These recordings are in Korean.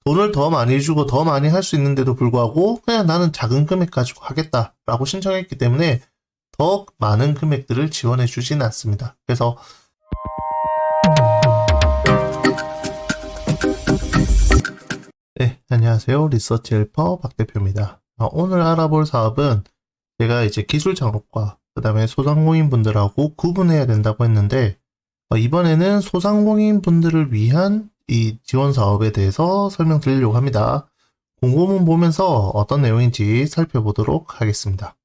돈을 더 많이 주고 더 많이 할 수 있는데도 불구하고 그냥 나는 작은 금액 가지고 하겠다라고 신청했기 때문에 더 많은 금액들을 지원해 주진 않습니다. 그래서 네, 안녕하세요. 리서치 헬퍼 박 대표입니다. 오늘 알아볼 사업은 제가 이제 기술 창업과 그 다음에 소상공인 분들하고 구분해야 된다고 했는데 이번에는 소상공인 분들을 위한 이 지원 사업에 대해서 설명드리려고 합니다. 공고문 보면서 어떤 내용인지 살펴보도록 하겠습니다.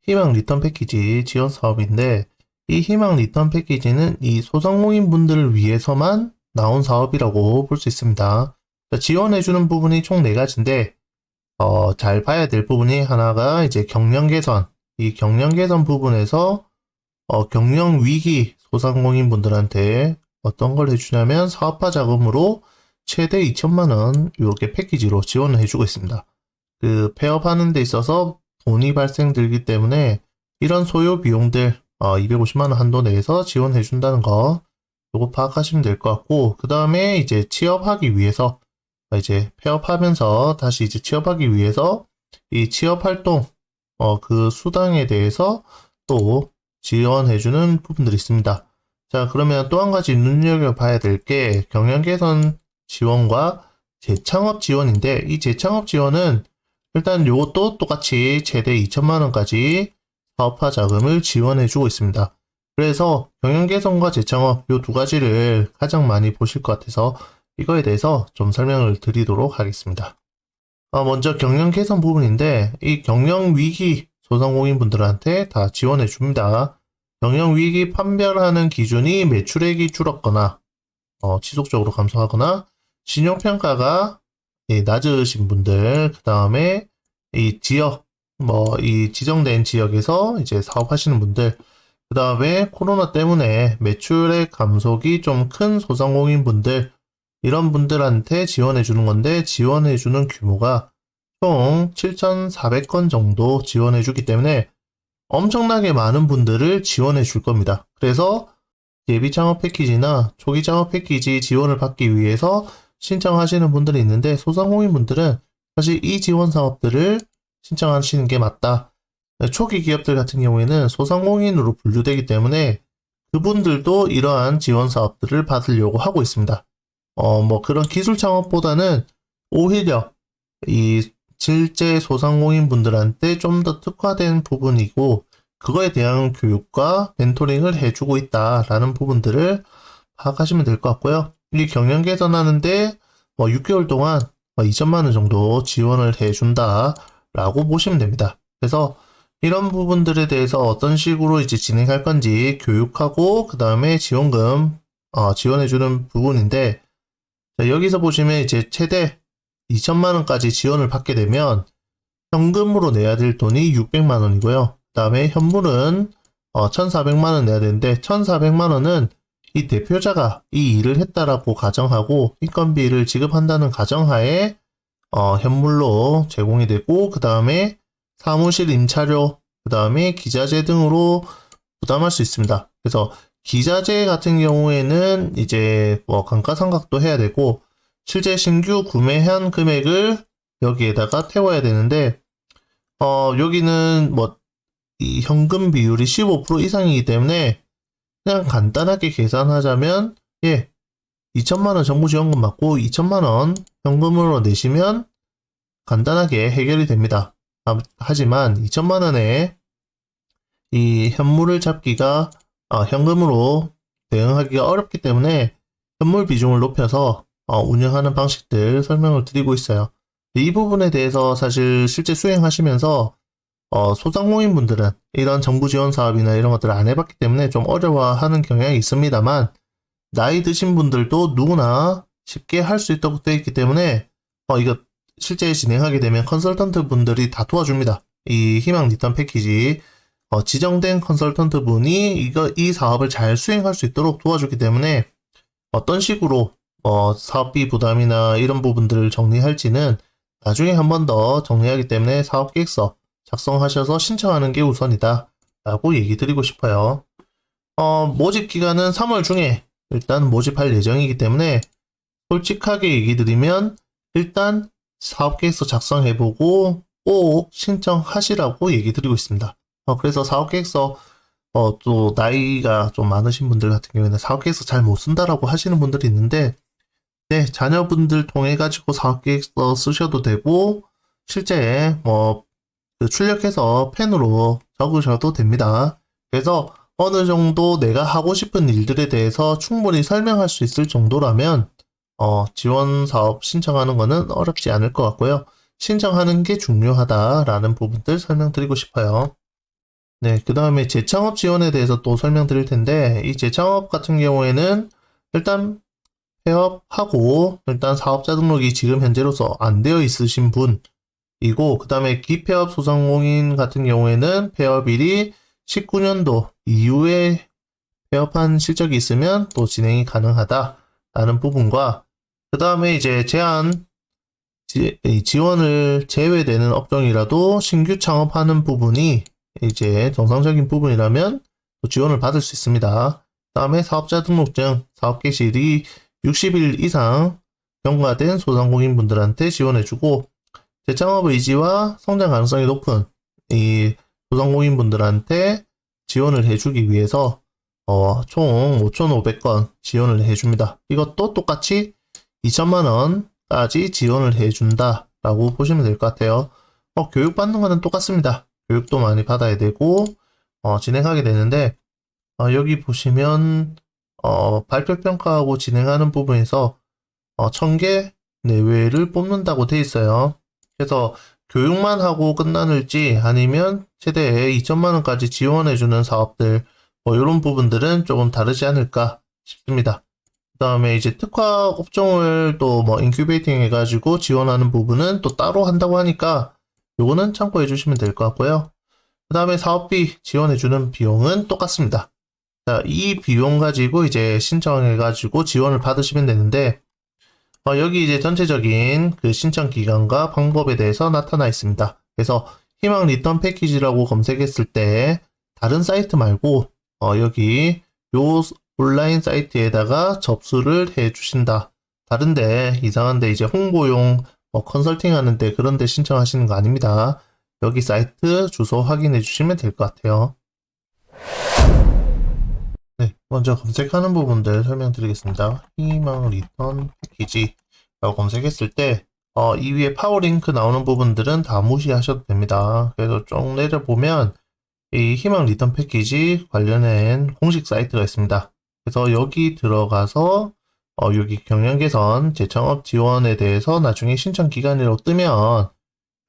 희망 리턴 패키지 지원 사업인데 이 희망 리턴 패키지는 이 소상공인 분들을 위해서만 나온 사업이라고 볼 수 있습니다. 지원해주는 부분이 총 4가지인데 잘 봐야 될 부분이 하나가 이제 경영 개선, 이 경영 개선 부분에서 경영 위기 소상공인 분들한테 어떤 걸 해주냐면 사업화 자금으로 최대 2천만 원 이렇게 패키지로 지원을 해주고 있습니다. 그 폐업하는 데 있어서 돈이 발생들기 때문에 이런 소요 비용들 250만 원 한도 내에서 지원해 준다는 거 요거 파악하시면 될 것 같고, 그 다음에 이제 취업하기 위해서 이제 폐업하면서 다시 이제 취업하기 위해서 이 취업활동 그 수당에 대해서 또 지원해주는 부분들이 있습니다. 자, 그러면 또 한 가지 눈여겨봐야 될 게 경영 개선 지원과 재창업 지원인데, 이 재창업 지원은 일단 요것도 똑같이 최대 2천만 원까지 사업화 자금을 지원해주고 있습니다. 그래서 경영 개선과 재창업 요 2가지를 가장 많이 보실 것 같아서 이거에 대해서 좀 설명을 드리도록 하겠습니다. 먼저 경영 개선 부분인데 이 경영 위기 소상공인 분들한테 다 지원해 줍니다. 경영 위기 판별하는 기준이 매출액이 줄었거나 지속적으로 감소하거나 신용평가가 낮으신 분들, 그 다음에 이 지역 이 지정된 지역에서 이제 사업하시는 분들, 그 다음에 코로나 때문에 매출액 감속이 좀 큰 소상공인 분들, 이런 분들한테 지원해 주는 건데 지원해 주는 규모가 총 7,400건 정도 지원해 주기 때문에 엄청나게 많은 분들을 지원해 줄 겁니다. 그래서 예비 창업 패키지나 초기 창업 패키지 지원을 받기 위해서 신청하시는 분들이 있는데 소상공인 분들은 사실 이 지원 사업들을 신청하시는 게 맞다. 초기 기업들 같은 경우에는 소상공인으로 분류되기 때문에 그분들도 이러한 지원 사업들을 받으려고 하고 있습니다. 그런 기술 창업보다는 오히려 이 실제 소상공인 분들한테 좀 더 특화된 부분이고 그거에 대한 교육과 멘토링을 해주고 있다라는 부분들을 파악하시면 될 것 같고요. 이 경영 개선하는데 6개월 동안 2천만 원 정도 지원을 해준다라고 보시면 됩니다. 그래서 이런 부분들에 대해서 어떤 식으로 이제 진행할 건지 교육하고 그 다음에 지원금 지원해주는 부분인데, 자, 여기서 보시면 이제 최대 2천만 원까지 지원을 받게 되면 현금으로 내야 될 돈이 600만 원이고요. 그 다음에 현물은 1,400만 원 내야 되는데 1,400만 원은 이 대표자가 이 일을 했다라고 가정하고 인건비를 지급한다는 가정하에 현물로 제공이 되고, 그 다음에 사무실 임차료, 그 다음에 기자재 등으로 부담할 수 있습니다. 그래서 기자재 같은 경우에는 이제 감가상각도 해야 되고 실제 신규 구매한 금액을 여기에다가 태워야 되는데 여기는 이 현금 비율이 15% 이상이기 때문에 그냥 간단하게 계산하자면 2천만 원 정부 지원금 받고 2천만 원 현금으로 내시면 간단하게 해결이 됩니다. 하지만 2천만 원에 이 현물을 잡기가 현금으로 대응하기가 어렵기 때문에 현물 비중을 높여서 운영하는 방식들 설명을 드리고 있어요. 이 부분에 대해서 사실 실제 수행하시면서 소상공인 분들은 이런 정부 지원 사업이나 이런 것들을 안 해봤기 때문에 좀 어려워하는 경향이 있습니다만, 나이 드신 분들도 누구나 쉽게 할 수 있도록 되어 있기 때문에 이거 실제 진행하게 되면 컨설턴트 분들이 다 도와줍니다. 이 희망 리턴 패키지 지정된 컨설턴트 분이 이 사업을 잘 수행할 수 있도록 도와주기 때문에 어떤 식으로 사업비 부담이나 이런 부분들을 정리할지는 나중에 한 번 더 정리하기 때문에 사업계획서 작성하셔서 신청하는 게 우선이다 라고 얘기 드리고 싶어요. 모집 기간은 3월 중에 일단 모집할 예정이기 때문에 솔직하게 얘기 드리면 일단 사업계획서 작성해보고 꼭 신청하시라고 얘기 드리고 있습니다. 그래서 사업계획서 또 나이가 좀 많으신 분들 같은 경우에는 사업계획서 잘 못 쓴다라고 하시는 분들이 있는데, 네, 자녀분들 통해 가지고 사업계획서 쓰셔도 되고 실제 그 출력해서 펜으로 적으셔도 됩니다. 그래서 어느 정도 내가 하고 싶은 일들에 대해서 충분히 설명할 수 있을 정도라면 지원 사업 신청하는 거는 어렵지 않을 것 같고요. 신청하는 게 중요하다라는 부분들 설명드리고 싶어요. 네, 그 다음에 재창업 지원에 대해서 또 설명드릴 텐데, 이 재창업 같은 경우에는 일단 폐업하고 일단 사업자 등록이 지금 현재로서 안 되어 있으신 분이고, 그 다음에 기폐업 소상공인 같은 경우에는 폐업일이 19년도 이후에 폐업한 실적이 있으면 또 진행이 가능하다라는 부분과, 그 다음에 이제 지원을 제외되는 업종이라도 신규 창업하는 부분이 이제 정상적인 부분이라면 또 지원을 받을 수 있습니다. 그 다음에 사업자 등록증, 사업 개시일이 60일 이상 경과된 소상공인 분들한테 지원해주고, 재창업 의지와 성장 가능성이 높은 이 소상공인 분들한테 지원을 해주기 위해서 총 5,500건 지원을 해줍니다. 이것도 똑같이 2천만 원까지 지원을 해준다 라고 보시면 될 것 같아요. 교육받는 거는 똑같습니다. 교육도 많이 받아야 되고 진행하게 되는데, 여기 보시면 발표평가하고 진행하는 부분에서 1000개 내외를 뽑는다고 돼 있어요. 그래서 교육만 하고 끝나는지 아니면 최대 2천만 원까지 지원해주는 사업들, 이런 부분들은 조금 다르지 않을까 싶습니다. 그 다음에 이제 특화 업종을 또 인큐베이팅 해가지고 지원하는 부분은 또 따로 한다고 하니까 요거는 참고해 주시면 될 것 같고요. 그 다음에 사업비 지원해주는 비용은 똑같습니다. 자, 이 비용 가지고 이제 신청해가지고 지원을 받으시면 되는데, 여기 이제 전체적인 그 신청 기간과 방법에 대해서 나타나 있습니다. 그래서 희망 리턴 패키지라고 검색했을 때 다른 사이트 말고 여기 요 온라인 사이트에다가 접수를 해 주신다. 다른데 이상한데 이제 홍보용 컨설팅 하는데 그런데 신청하시는 거 아닙니다. 여기 사이트 주소 확인해 주시면 될 것 같아요. 네, 먼저 검색하는 부분들 설명드리겠습니다. 희망 리턴 패키지라고 검색했을 때 이 위에 파워링크 나오는 부분들은 다 무시하셔도 됩니다. 그래서 쭉 내려보면 이 희망 리턴 패키지 관련된 공식 사이트가 있습니다. 그래서 여기 들어가서 여기 경영 개선 재창업 지원에 대해서 나중에 신청 기간이라고 뜨면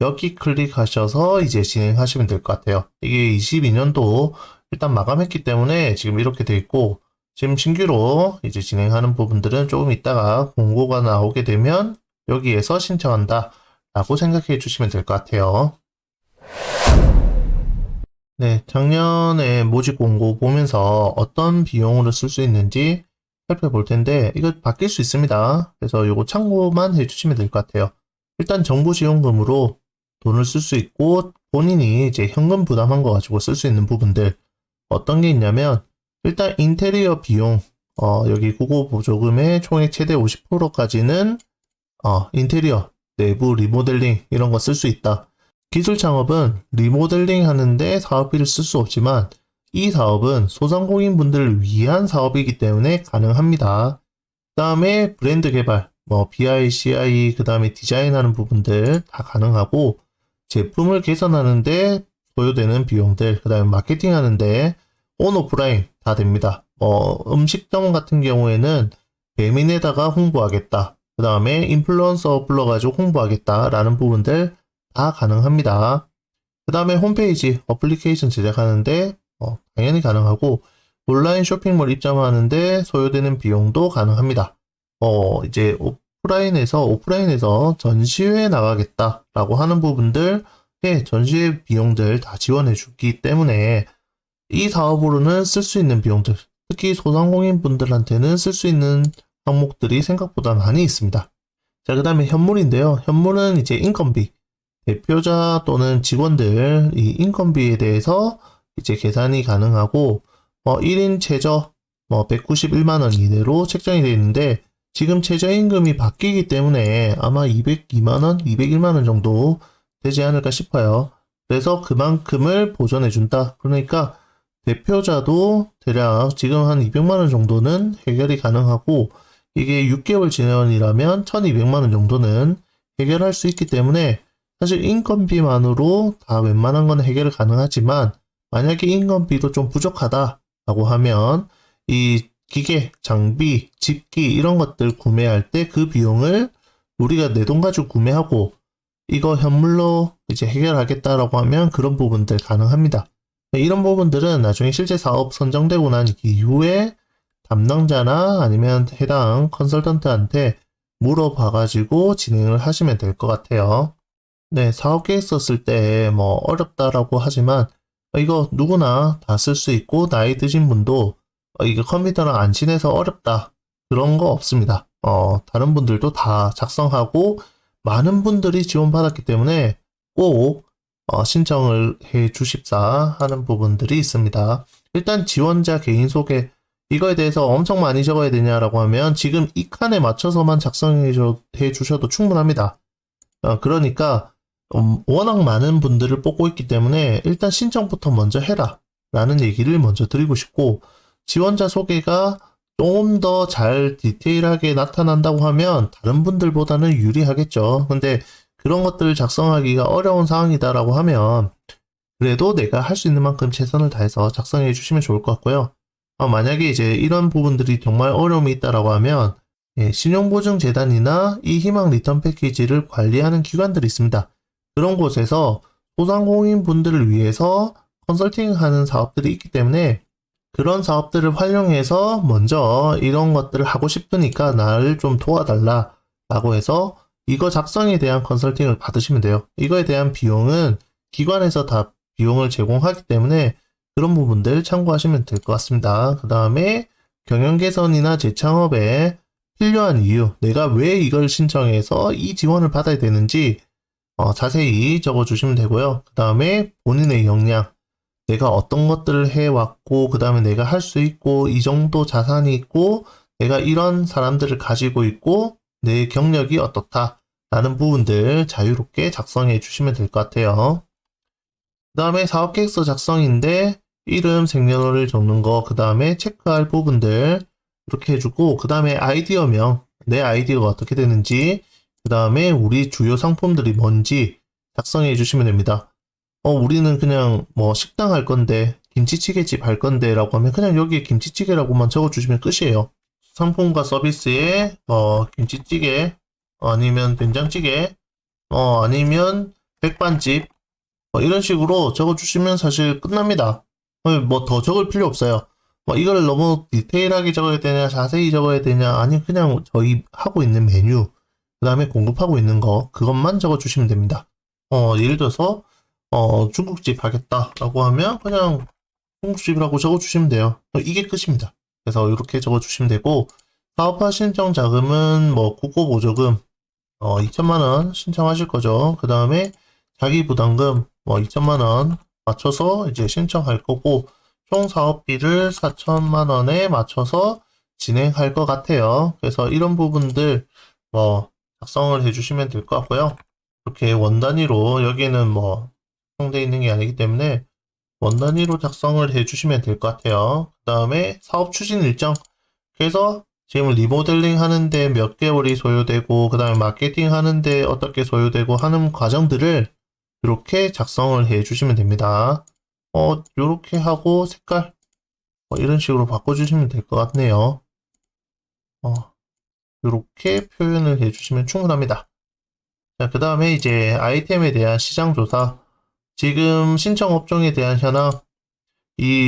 여기 클릭하셔서 이제 진행하시면 될 것 같아요. 이게 22년도 일단 마감했기 때문에 지금 이렇게 돼 있고, 지금 신규로 이제 진행하는 부분들은 조금 있다가 공고가 나오게 되면 여기에서 신청한다 라고 생각해 주시면 될 것 같아요. 네, 작년에 모집 공고 보면서 어떤 비용으로 쓸 수 있는지 살펴볼 텐데, 이거 바뀔 수 있습니다. 그래서 이거 참고만 해주시면 될 것 같아요. 일단 정부 지원금으로 돈을 쓸 수 있고, 본인이 이제 현금 부담한 거 가지고 쓸 수 있는 부분들 어떤 게 있냐면, 일단 인테리어 비용, 여기 국고 보조금의 총액 최대 50%까지는 인테리어, 내부 리모델링 이런 거 쓸 수 있다. 기술 창업은 리모델링 하는데 사업비를 쓸 수 없지만 이 사업은 소상공인 분들을 위한 사업이기 때문에 가능합니다. 그 다음에 브랜드 개발, BI, CI, 그 다음에 디자인하는 부분들 다 가능하고, 제품을 개선하는데 소요되는 비용들, 그 다음에 마케팅 하는데 온, 오프라인 다 됩니다. 음식점 같은 경우에는 배민에다가 홍보하겠다. 그 다음에 인플루언서 불러가지고 홍보하겠다라는 부분들 다 가능합니다. 그 다음에 홈페이지, 어플리케이션 제작하는데 당연히 가능하고, 온라인 쇼핑몰 입점하는데 소요되는 비용도 가능합니다. 이제 오프라인에서 전시회에 나가겠다라고 하는 부분들, 전시회 비용들 다 지원해 주기 때문에 이 사업으로는 쓸 수 있는 비용들, 특히 소상공인 분들한테는 쓸 수 있는 항목들이 생각보다 많이 있습니다. 자, 그 다음에 현물인데요. 현물은 이제 인건비, 대표자 또는 직원들 이 인건비에 대해서 이제 계산이 가능하고 1인 최저 191만 원 이내로 책정이 되어 있는데, 지금 최저임금이 바뀌기 때문에 아마 202만원, 201만원 정도 되지 않을까 싶어요. 그래서 그만큼을 보전해준다. 그러니까 대표자도 대략 지금 한 200만원 정도는 해결이 가능하고 이게 6개월 지원이라면 1200만원 정도는 해결할 수 있기 때문에 사실 인건비만으로 다 웬만한 건 해결이 가능하지만 만약에 인건비도 좀 부족하다라고 하면 이 기계, 장비, 집기 이런 것들 구매할 때 그 비용을 우리가 내 돈 가지고 구매하고 이거 현물로 이제 해결하겠다라고 하면 그런 부분들 가능합니다. 이런 부분들은 나중에 실제 사업 선정되고 난 이후에 담당자나 아니면 해당 컨설턴트한테 물어봐가지고 진행을 하시면 될 것 같아요. 네, 사업 계획 썼을 때 뭐 어렵다라고 하지만 이거 누구나 다 쓸 수 있고 나이 드신 분도 이거 컴퓨터랑 안 친해서 어렵다 그런 거 없습니다. 다른 분들도 다 작성하고 많은 분들이 지원받았기 때문에 꼭 신청을 해 주십사 하는 부분들이 있습니다. 일단 지원자 개인 소개 이거에 대해서 엄청 많이 적어야 되냐라고 하면 지금 이 칸에 맞춰서만 작성해 주셔도 충분합니다. 그러니까 워낙 많은 분들을 뽑고 있기 때문에 일단 신청부터 먼저 해라 라는 얘기를 먼저 드리고 싶고 지원자 소개가 좀 더 잘 디테일하게 나타난다고 하면 다른 분들보다는 유리하겠죠. 근데 그런 것들을 작성하기가 어려운 상황이다라고 하면 그래도 내가 할 수 있는 만큼 최선을 다해서 작성해 주시면 좋을 것 같고요. 만약에 이제 이런 부분들이 정말 어려움이 있다라고 하면 신용보증재단이나 이 희망 리턴 패키지를 관리하는 기관들이 있습니다. 그런 곳에서 소상공인 분들을 위해서 컨설팅하는 사업들이 있기 때문에 그런 사업들을 활용해서 먼저 이런 것들을 하고 싶으니까 나를 좀 도와달라 라고 해서 이거 작성에 대한 컨설팅을 받으시면 돼요. 이거에 대한 비용은 기관에서 다 비용을 제공하기 때문에 그런 부분들 참고하시면 될 것 같습니다. 그 다음에 경영 개선이나 재창업에 필요한 이유, 내가 왜 이걸 신청해서 이 지원을 받아야 되는지 자세히 적어주시면 되고요. 그 다음에 본인의 역량, 내가 어떤 것들을 해왔고 그 다음에 내가 할 수 있고 이 정도 자산이 있고 내가 이런 사람들을 가지고 있고 내 경력이 어떻다 라는 부분들 자유롭게 작성해 주시면 될 것 같아요. 그 다음에 사업계획서 작성인데 이름, 생년월일 적는 거, 그 다음에 체크할 부분들 이렇게 해주고 그 다음에 아이디어명, 내 아이디어가 어떻게 되는지 그 다음에 우리 주요 상품들이 뭔지 작성해 주시면 됩니다. 우리는 그냥 뭐 식당 할 건데 김치찌개집 할 건데 라고 하면 그냥 여기에 김치찌개라고만 적어주시면 끝이에요. 상품과 서비스에 김치찌개 아니면 된장찌개 아니면 백반집 이런 식으로 적어주시면 사실 끝납니다. 뭐 더 적을 필요 없어요. 이거를 너무 디테일하게 적어야 되냐 자세히 적어야 되냐 아니 그냥 저희 하고 있는 메뉴 그 다음에 공급하고 있는 거 그것만 적어주시면 됩니다. 예를 들어서 중국집 하겠다라고 하면 그냥 중국집이라고 적어주시면 돼요. 이게 끝입니다. 그래서 이렇게 적어주시면 되고 사업화 신청 자금은 뭐 국고보조금 2천만원 신청하실 거죠. 그 다음에 자기부담금 2천만원 맞춰서 이제 신청할 거고 총 사업비를 4천만원에 맞춰서 진행할 것 같아요. 그래서 이런 부분들 작성을 해주시면 될 것 같고요. 이렇게 원 단위로 여기는 형성되어 있는 게 아니기 때문에 원 단위로 작성을 해주시면 될 것 같아요. 그 다음에 사업 추진 일정. 그래서 지금 리모델링 하는데 몇 개월이 소요되고 그 다음에 마케팅 하는데 어떻게 소요되고 하는 과정들을 이렇게 작성을 해주시면 됩니다. 이렇게 하고 색깔 이런 식으로 바꿔주시면 될 것 같네요. 이렇게 표현을 해주시면 충분합니다. 자, 그 다음에 이제 아이템에 대한 시장조사, 지금 신청 업종에 대한 현황,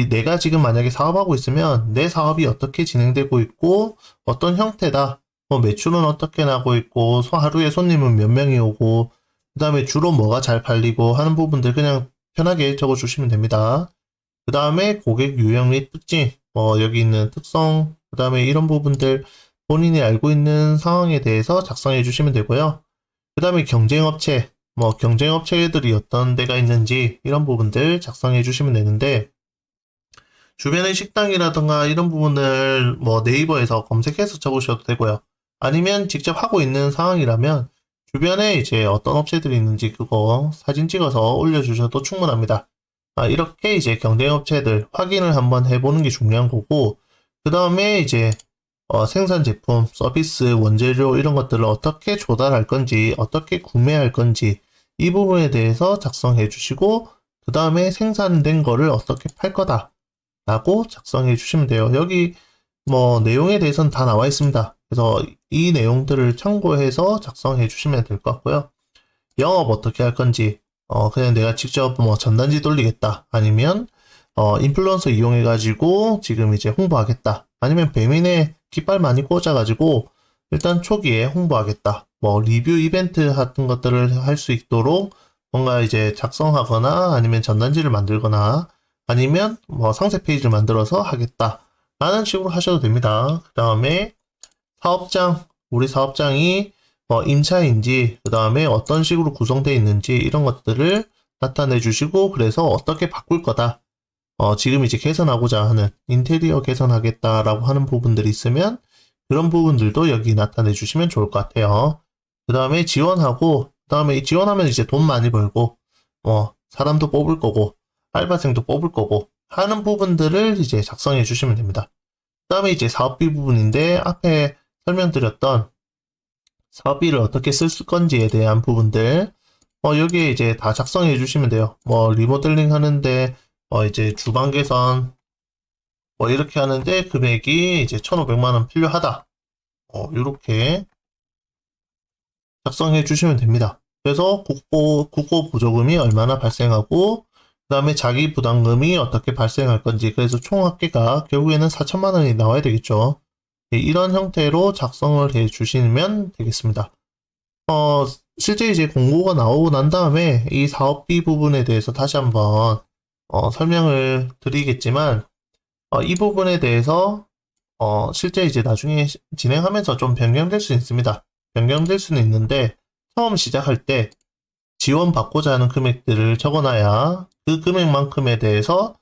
내가 지금 만약에 사업하고 있으면 내 사업이 어떻게 진행되고 있고 어떤 형태다, 매출은 어떻게 나고 있고 하루에 손님은 몇 명이 오고 그 다음에 주로 뭐가 잘 팔리고 하는 부분들 그냥 편하게 적어주시면 됩니다. 그 다음에 고객 유형 및 특징, 여기 있는 특성, 그 다음에 이런 부분들 본인이 알고 있는 상황에 대해서 작성해 주시면 되고요. 그 다음에 경쟁업체, 경쟁업체들이 어떤 데가 있는지 이런 부분들 작성해 주시면 되는데 주변의 식당이라던가 이런 부분을 네이버에서 검색해서 적으셔도 되고요. 아니면 직접 하고 있는 상황이라면 주변에 이제 어떤 업체들이 있는지 그거 사진 찍어서 올려주셔도 충분합니다. 이렇게 이제 경쟁 업체들 확인을 한번 해보는 게 중요한 거고, 그 다음에 이제 생산 제품, 서비스, 원재료 이런 것들을 어떻게 조달할 건지, 어떻게 구매할 건지 이 부분에 대해서 작성해 주시고, 그 다음에 생산된 거를 어떻게 팔 거다 라고 작성해 주시면 돼요. 여기 뭐 내용에 대해서는 다 나와 있습니다. 그래서 이 내용들을 참고해서 작성해 주시면 될 것 같고요. 영업 어떻게 할 건지, 그냥 내가 직접 뭐 전단지 돌리겠다. 아니면, 인플루언서 이용해가지고 지금 이제 홍보하겠다. 아니면 배민에 깃발 많이 꽂아가지고 일단 초기에 홍보하겠다. 뭐 리뷰 이벤트 같은 것들을 할 수 있도록 뭔가 이제 작성하거나 아니면 전단지를 만들거나 아니면 뭐 상세 페이지를 만들어서 하겠다. 라는 식으로 하셔도 됩니다. 그 다음에 사업장, 우리 사업장이 임차인지, 그 다음에 어떤 식으로 구성되어 있는지 이런 것들을 나타내 주시고, 그래서 어떻게 바꿀 거다. 지금 이제 개선하고자 하는 인테리어 개선하겠다라고 하는 부분들이 있으면 그런 부분들도 여기 나타내 주시면 좋을 것 같아요. 그 다음에 지원하고, 그 다음에 지원하면 이제 돈 많이 벌고, 사람도 뽑을 거고, 알바생도 뽑을 거고 하는 부분들을 이제 작성해 주시면 됩니다. 그 다음에 이제 사업비 부분인데 앞에 설명드렸던 사업비를 어떻게 쓸 건지에 대한 부분들 여기에 이제 다 작성해 주시면 돼요. 뭐 리모델링 하는데 이제 주방 개선 이렇게 하는데 금액이 이제 1,500만 원 필요하다. 이렇게 작성해 주시면 됩니다. 그래서 국고 보조금이 얼마나 발생하고 그 다음에 자기 부담금이 어떻게 발생할 건지, 그래서 총 합계가 결국에는 4천만 원이 나와야 되겠죠. 이런 형태로 작성을 해 주시면 되겠습니다. 실제 이제 공고가 나오고 난 다음에 이 사업비 부분에 대해서 다시 한번 설명을 드리겠지만, 이 부분에 대해서 실제 이제 나중에 진행하면서 좀 변경될 수 있습니다. 변경될 수는 있는데 처음 시작할 때 지원받고자 하는 금액들을 적어놔야 그 금액만큼에 대해서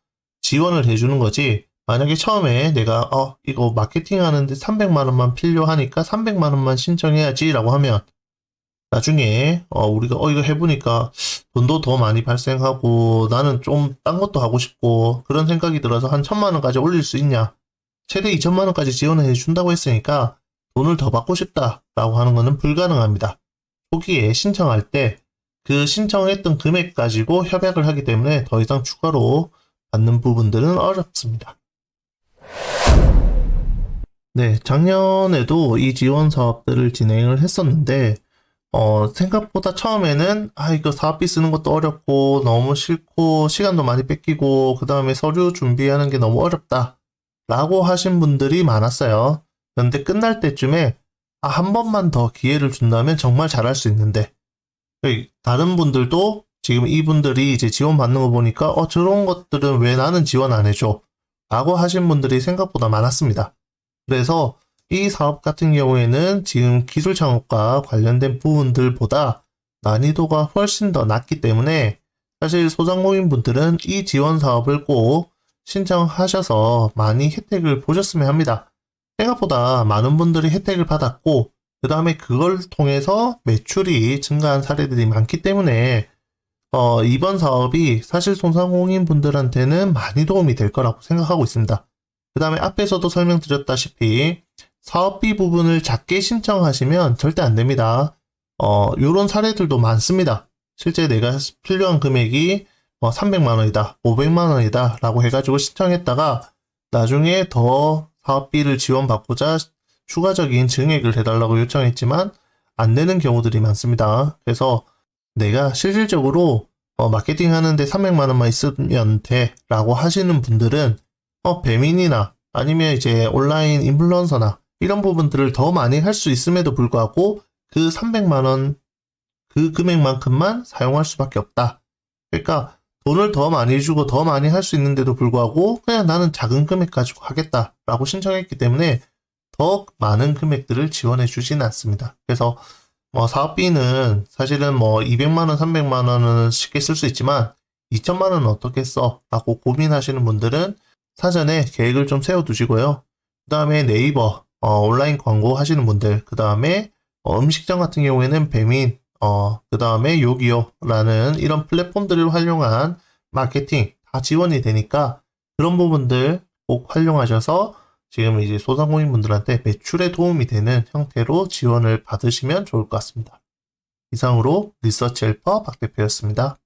지원을 해주는 거지. 만약에 처음에 내가 이거 마케팅 하는데 300만 원만 필요하니까 300만 원만 신청해야지 라고 하면 나중에 우리가 이거 해보니까 돈도 더 많이 발생하고 나는 좀 딴 것도 하고 싶고 그런 생각이 들어서 한 1,000만 원까지 올릴 수 있냐, 최대 2천만 원까지 지원을 해준다고 했으니까 돈을 더 받고 싶다 라고 하는 것은 불가능합니다. 초기에 신청할 때 그 신청했던 금액 가지고 협약을 하기 때문에 더 이상 추가로 받는 부분들은 어렵습니다. 네, 작년에도 이 지원 사업들을 진행을 했었는데 생각보다 처음에는 이거 사업비 쓰는 것도 어렵고 너무 싫고 시간도 많이 뺏기고 그 다음에 서류 준비하는 게 너무 어렵다 라고 하신 분들이 많았어요. 그런데 끝날 때쯤에 한 번만 더 기회를 준다면 정말 잘할 수 있는데, 다른 분들도 지금 이분들이 이제 지원받는 거 보니까 저런 것들은 왜 나는 지원 안 해줘? 라고 하신 분들이 생각보다 많았습니다. 그래서 이 사업 같은 경우에는 지금 기술 창업과 관련된 부분들보다 난이도가 훨씬 더 낮기 때문에 사실 소상공인 분들은 이 지원 사업을 꼭 신청하셔서 많이 혜택을 보셨으면 합니다. 생각보다 많은 분들이 혜택을 받았고 그 다음에 그걸 통해서 매출이 증가한 사례들이 많기 때문에 이번 사업이 사실 소상공인 분들한테는 많이 도움이 될 거라고 생각하고 있습니다. 그 다음에 앞에서도 설명드렸다시피 사업비 부분을 작게 신청하시면 절대 안 됩니다. 요런 사례들도 많습니다. 실제 내가 필요한 금액이 300만 원이다, 500만 원이다 라고 해가지고 신청했다가 나중에 더 사업비를 지원받고자 추가적인 증액을 해달라고 요청했지만 안 되는 경우들이 많습니다. 그래서 내가 실질적으로 마케팅 하는데 300만 원만 있으면 돼 라고 하시는 분들은 배민이나 아니면 이제 온라인 인플루언서나 이런 부분들을 더 많이 할 수 있음에도 불구하고 그 300만 원 그 금액만큼만 사용할 수밖에 없다. 그러니까 돈을 더 많이 주고 더 많이 할 수 있는데도 불구하고 그냥 나는 작은 금액 가지고 하겠다라고 신청했기 때문에 더 많은 금액들을 지원해 주진 않습니다. 그래서 사업비는 사실은 200만 원, 300만 원은 쉽게 쓸 수 있지만 2천만 원은 어떻게 써? 라고 고민하시는 분들은 사전에 계획을 좀 세워두시고요. 그 다음에 네이버, 온라인 광고 하시는 분들, 그 다음에 음식점 같은 경우에는 배민, 그 다음에 요기요라는 이런 플랫폼들을 활용한 마케팅 다 지원이 되니까 그런 부분들 꼭 활용하셔서 지금 이제 소상공인분들한테 매출에 도움이 되는 형태로 지원을 받으시면 좋을 것 같습니다. 이상으로 리서치 헬퍼 박 대표였습니다.